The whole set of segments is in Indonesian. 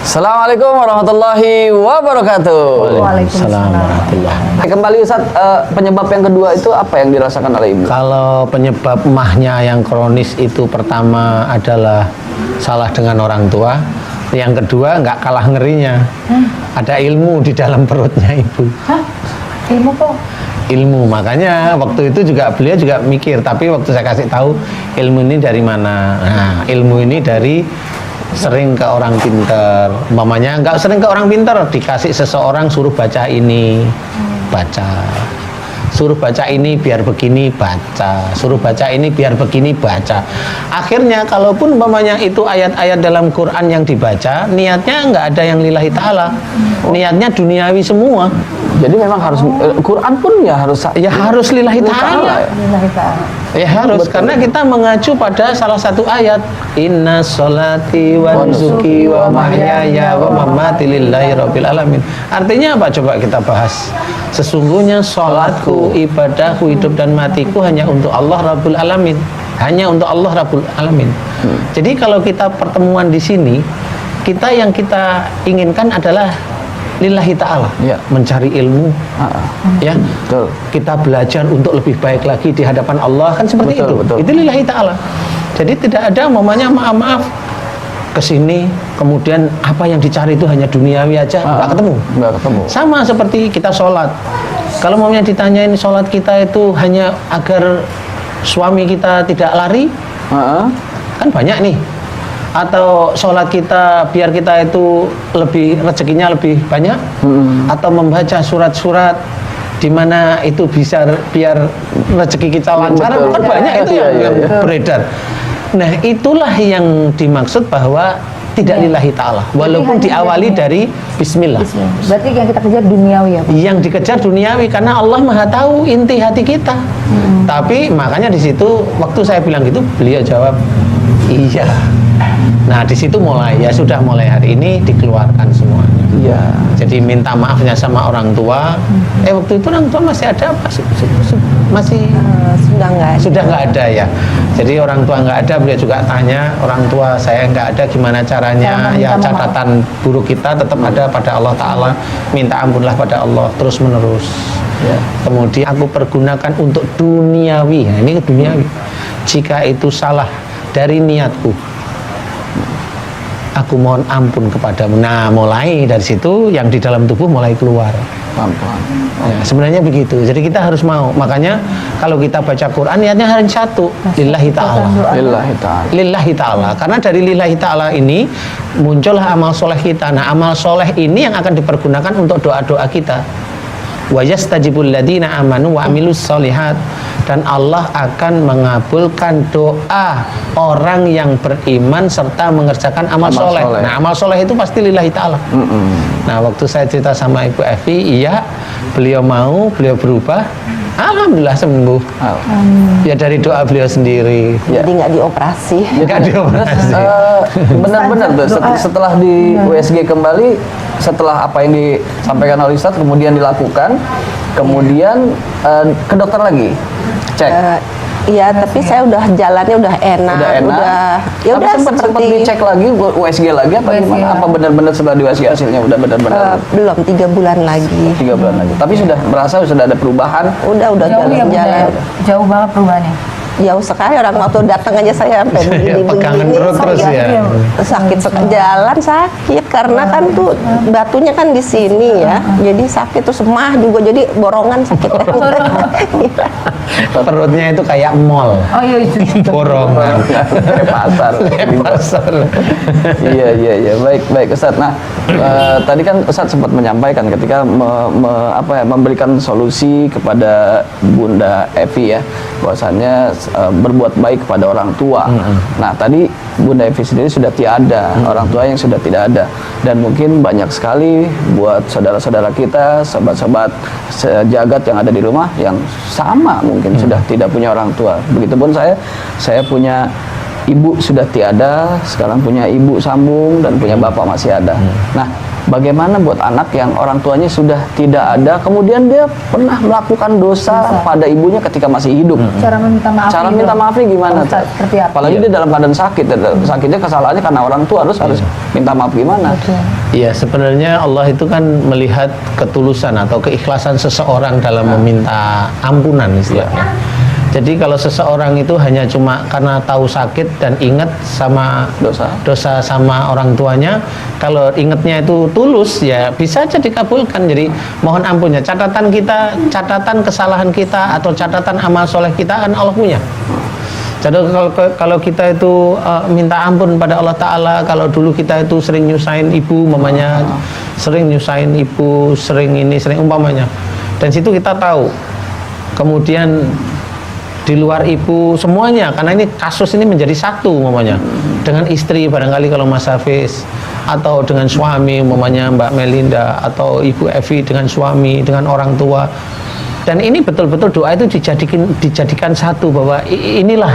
Assalamualaikum warahmatullahi wabarakatuh. Waalaikumsalam warahmatullahi wabarakatuh. Kembali Ustaz, penyebab yang kedua itu apa yang dirasakan oleh Ibu? Kalau penyebab mahnya yang kronis itu pertama adalah salah dengan orang tua. Yang kedua nggak kalah ngerinya. Ada ilmu di dalam perutnya Ibu. Hah? Ilmu kok? Ilmu, makanya waktu itu juga beliau juga mikir, tapi waktu saya kasih tahu ilmu ini dari mana. Nah, ilmu ini dari sering ke orang pinter. Umpamanya nggak sering ke orang pinter, dikasih seseorang suruh baca ini, baca. Suruh baca ini biar begini, baca. Suruh baca ini biar begini, baca. Akhirnya kalaupun umpamanya itu ayat-ayat dalam Quran yang dibaca, niatnya nggak ada yang lillahi ta'ala. Niatnya duniawi semua. Jadi memang harus Quran pun ya harus lillahi ta'ala. Lillahi ta'ala. Ya harus, karena kita mengacu pada salah satu ayat, inna sholati wa nusuki wa mahyaya wa mamati lillahi rabbil alamin. Artinya apa? Coba kita bahas. Sesungguhnya sholatku, ibadahku, hidup dan matiku hanya untuk Allah Rabbul Alamin. Hanya untuk Allah Rabbul Alamin. Jadi kalau kita pertemuan di sini, yang kita inginkan adalah lillahi ta'ala, ya. Mencari ilmu, ya. Betul. Kita belajar untuk lebih baik lagi di hadapan Allah, kan seperti Betul, itu. betul. Itu lillahi ta'ala. Jadi tidak ada mamanya maaf kesini kemudian apa yang dicari itu hanya duniawi aja, nggak ketemu. Sama seperti kita sholat. Kalau mamanya ditanyain sholat kita itu hanya agar suami kita tidak lari, kan banyak nih. Atau sholat kita biar kita itu lebih rezekinya lebih banyak, atau membaca surat-surat di mana itu bisa biar rezeki kita lancar, kan banyak itu yang beredar. Nah, itulah yang dimaksud bahwa tidak lillahi ta'ala, walaupun diawali dari bismillah. Berarti yang kita kejar duniawi ya Pak? Yang dikejar duniawi karena Allah Maha tahu inti hati kita. Tapi makanya di situ waktu saya bilang gitu, beliau jawab iya. Nah, di situ mulai mulai hari ini dikeluarkan semuanya. Iya. Jadi minta maafnya sama orang tua. Waktu itu orang tua masih ada apa? Masih sudah nggak ada ya. Jadi orang tua nggak ada, beliau juga tanya orang tua saya nggak ada, gimana caranya? Ya catatan buruk kita tetap ada pada Allah Ta'ala. Minta ampunlah pada Allah terus menerus. Ya. Kemudian aku pergunakan untuk duniawi. Nah, ini duniawi. Jika itu salah dari niatku, aku mohon ampun kepadamu. Nah, mulai dari situ yang di dalam tubuh mulai keluar. Ya, sebenarnya begitu. Jadi kita harus mau. Makanya kalau kita baca Quran niatnya hanya satu, lillahi ta'ala. Lillahi ta'ala. Karena dari lillahi ta'ala ini muncullah amal soleh kita. Nah, amal soleh ini yang akan dipergunakan untuk doa-doa kita. Wa yastajibul ladzina amanu wa amilus sholihat, dan Allah akan mengabulkan doa orang yang beriman serta mengerjakan amal soleh. Nah, amal soleh itu pasti lillahi ta'ala. Nah, waktu saya cerita sama Ibu Evi, iya, beliau mau, beliau berubah, alhamdulillah sembuh. Ya dari doa beliau sendiri. Jadi nggak dioperasi. Benar-benar tuh setelah di USG kembali, setelah apa yang disampaikan oleh Ustadz kemudian dilakukan, kemudian ke dokter lagi cek. Iya, tapi saya udah jalannya udah enak. Ya udah sempat dicek lagi USG lagi apa gimana? Apa benar-benar setelah di USG hasilnya udah benar-benar? Belum, 3 bulan lagi. 3 bulan lagi. Tapi sudah berasa sudah ada perubahan? Udah jalan. Jauh banget perubahannya. Jauh sekali, orang waktu datang aja saya sampai pegangan perut terus ya. Sakit jalan sakit karena kan tuh batunya kan di sini ya. Jadi sakit tuh semah juga, jadi borongan sakit. Perutnya itu kayak mall. Oh iya itu. Borongan. Pasar. Iya. Baik Ustadz. Nah, tadi kan Ustadz sempat menyampaikan ketika memberikan solusi kepada Bunda Evi ya, bahwasannya berbuat baik kepada orang tua. Nah, tadi Bunda Evi sendiri sudah tiada, orang tua yang sudah tidak ada, dan mungkin banyak sekali buat saudara-saudara kita, sobat-sobat sejagat yang ada di rumah yang sama mungkin sudah tidak punya orang tua. Begitupun saya punya ibu sudah tiada, sekarang punya ibu sambung dan punya bapak masih ada. Nah, bagaimana buat anak yang orang tuanya sudah tidak ada, kemudian dia pernah melakukan dosa pada ibunya ketika masih hidup? Cara minta maaf. Cara minta maafnya gimana? Seperti apa? Apalagi dia dalam keadaan sakit, sakitnya kesalahannya karena orang tua, harus minta maaf gimana? Ya sebenarnya Allah itu kan melihat ketulusan atau keikhlasan seseorang dalam meminta ampunan istilahnya. Jadi kalau seseorang itu hanya cuma karena tahu sakit dan ingat sama dosa sama orang tuanya, kalau ingatnya itu tulus ya bisa aja dikabulkan. Jadi mohon ampunnya. Catatan kita, catatan kesalahan kita atau catatan amal soleh kita kan Allah punya. Jadi kalau kita itu minta ampun pada Allah Ta'ala, kalau dulu kita itu sering nyusahin ibu, mamanya sering nyusahin ibu, sering ini, sering umpamanya, dan situ kita tahu, kemudian di luar ibu semuanya, karena ini kasus ini menjadi satu umpamanya, dengan istri barangkali kalau Mas Hafiz, atau dengan suami umpamanya Mbak Melinda, atau Ibu Evi dengan suami, dengan orang tua. Dan ini betul-betul doa itu dijadikan satu, bahwa inilah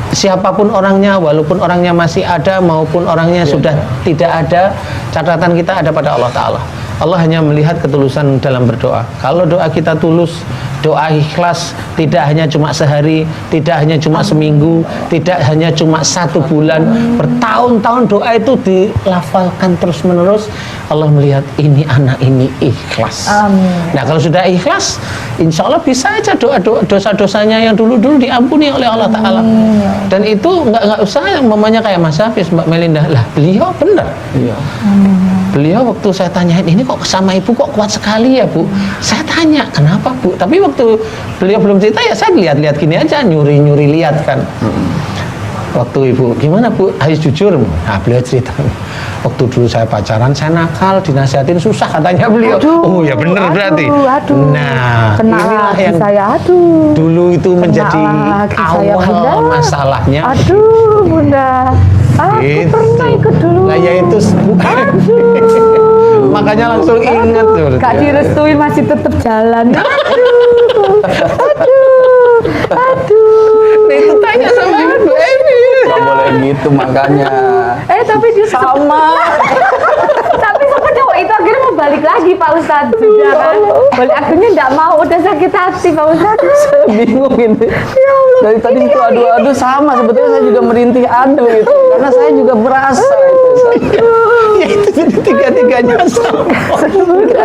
siapapun orangnya, walaupun orangnya masih ada maupun orangnya sudah tidak ada, catatan kita ada pada Allah Ta'ala. Allah hanya melihat ketulusan dalam berdoa. Kalau doa kita tulus, doa ikhlas, tidak hanya cuma sehari, tidak hanya cuma seminggu, tidak hanya cuma 1 bulan, bertahun-tahun doa itu dilafalkan terus-menerus, Allah melihat ini anak ini ikhlas. Amin. Nah kalau sudah ikhlas, insya Allah bisa aja dosa-dosanya yang dulu-dulu diampuni oleh Allah Ta'ala. Dan itu nggak usah mamanya kayak Mas Hafiz, Mbak Melinda, lah beliau benar. Iya. Beliau waktu saya tanyain, ini kok sama ibu kok kuat sekali ya Bu? Saya tanya, kenapa Bu? Tapi waktu beliau belum cerita ya saya lihat-lihat gini aja, nyuri-nyuri lihat kan. Waktu ibu, gimana Bu? Ayo jujur. Nah beliau cerita, waktu dulu saya pacaran, saya nakal, dinasihatin susah katanya beliau. Oh ya bener berarti. Nah inilah yang saya, dulu itu menjadi awal masalahnya. Aduh Bunda, aku pernah ikut dulu. Nah ya itu makanya langsung ingat tuh. Gak direstuin masih tetap jalan. Aduh. Nah, itu tanya sama Ibu Evi. Gak boleh gitu makanya. Tapi dia sama. Tapi sama cowok itu akhirnya mau balik lagi Pak Ustadz. Sudah kan? Balik akhirnya enggak mau, udah sakit hati Pak Ustadz. Bingung ini. Ya Allah. Dari tadi itu adu-adu sama, sebetulnya saya juga merintih adu itu, karena saya juga berasa itu. Ya itu jadi tiga-tiganya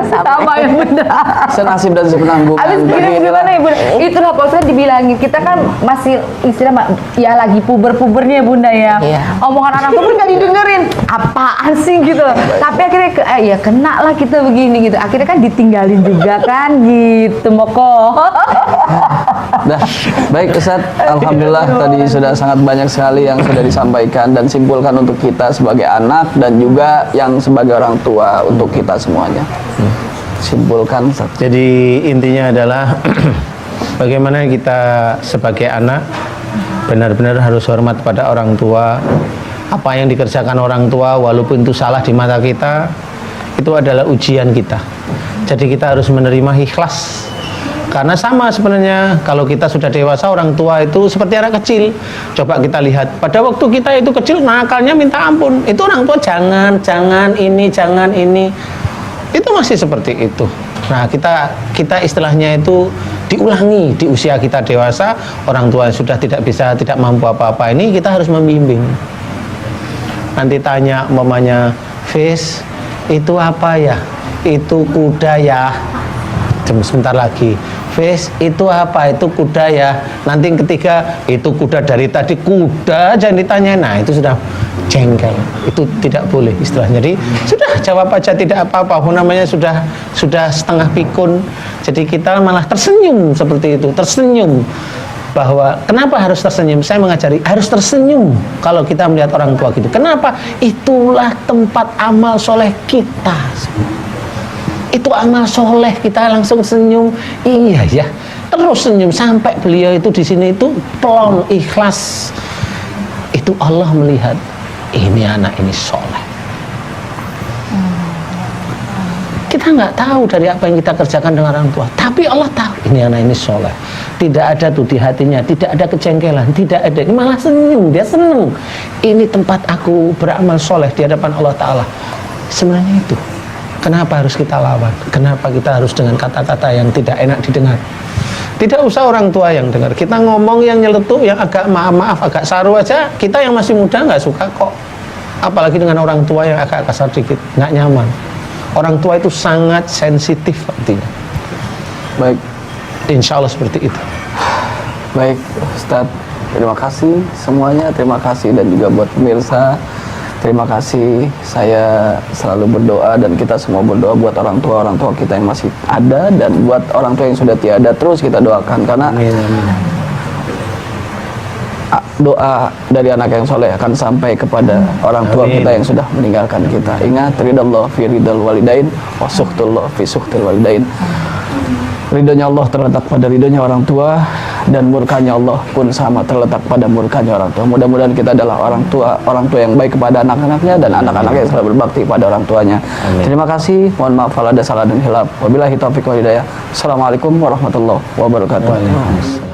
Sama yang benar. Senasib dan sepenanggungan. Habis gimana Ibu? Itulah Pak Ustadz dibilangin, kita kan masih istilah ya lagi puber-pubernya Bunda ya. Omongan anak tuh nggak didengerin. Apaan sih gitu. Tapi akhirnya ya kena lah kita begini gitu. Akhirnya kan ditinggalin juga kan gitu Moko. Nah, baik Ustadz, alhamdulillah tadi sudah sangat banyak sekali yang sudah disampaikan dan simpulkan untuk kita sebagai anak dan juga yang sebagai orang tua untuk kita semuanya. Simpulkan Ustadz. Jadi intinya adalah bagaimana kita sebagai anak benar-benar harus hormat pada orang tua. Apa yang dikerjakan orang tua walaupun itu salah di mata kita, itu adalah ujian kita. Jadi kita harus menerima ikhlas. Karena sama sebenarnya kalau kita sudah dewasa, orang tua itu seperti anak kecil. Coba kita lihat, pada waktu kita itu kecil nakalnya minta ampun. Itu orang tua jangan ini. Itu masih seperti itu. Nah, kita istilahnya itu diulangi di usia kita dewasa, orang tua yang sudah tidak mampu apa-apa ini, kita harus membimbing. Nanti tanya mamanya, "Fis, itu apa ya?" "Itu kuda ya." Sebentar lagi, "Fis, itu apa?" "Itu kuda ya." Nanti ketiga, "Itu kuda dari tadi." Kuda jangan ditanya. Nah itu sudah jengkel, itu tidak boleh istilahnya. Jadi sudah jawab aja tidak apa-apa. Namanya sudah setengah pikun. Jadi kita malah tersenyum seperti itu, tersenyum. Bahwa kenapa harus tersenyum? Saya mengajari harus tersenyum kalau kita melihat orang tua gitu. Kenapa? Itulah tempat amal soleh kita. Itu amal soleh, kita langsung senyum. Iya ya, terus senyum sampai beliau itu di sini itu plong ikhlas. Itu Allah melihat ini anak ini soleh. Kita nggak tahu dari apa yang kita kerjakan dengan orang tua, tapi Allah tahu ini anak ini soleh. Tidak ada tuh di hatinya, tidak ada kejengkelan, tidak ada. Ini malah senyum, dia seneng. Ini tempat aku beramal soleh di hadapan Allah Ta'ala. Sebenarnya itu. Kenapa harus kita lawan? Kenapa kita harus dengan kata-kata yang tidak enak didengar? Tidak usah orang tua yang dengar. Kita ngomong yang nyeletuk, yang agak maaf-agak saru aja. Kita yang masih muda nggak suka kok. apalagi dengan orang tua yang agak kasar dikit, nggak nyaman. Orang tua itu sangat sensitif artinya. Baik. Insya Allah seperti itu. Baik, Ustadz, terima kasih semuanya, terima kasih, dan juga buat pemirsa, terima kasih. Saya selalu berdoa dan kita semua berdoa buat orang tua kita yang masih ada, dan buat orang tua yang sudah tiada, terus kita doakan, karena Amin, amin. doa dari anak yang soleh akan sampai kepada orang tua Amin. kita yang sudah meninggalkan kita. Ingat, ridallah fi ridal walidain wa suhtullah fi suhtil walidain. Ridhonya Allah terletak pada ridhonya orang tua, dan murkanya Allah pun sama terletak pada murkanya orang tua. Mudah-mudahan kita adalah orang tua yang baik kepada anak-anaknya, dan anak-anak yang selalu berbakti pada orang tuanya. Amin. Terima kasih. Mohon maaf kalau ada salah dan hilaf. Wabillahi taufiq wal hidayah. Assalamualaikum warahmatullahi wabarakatuh. Waalaikumsalam.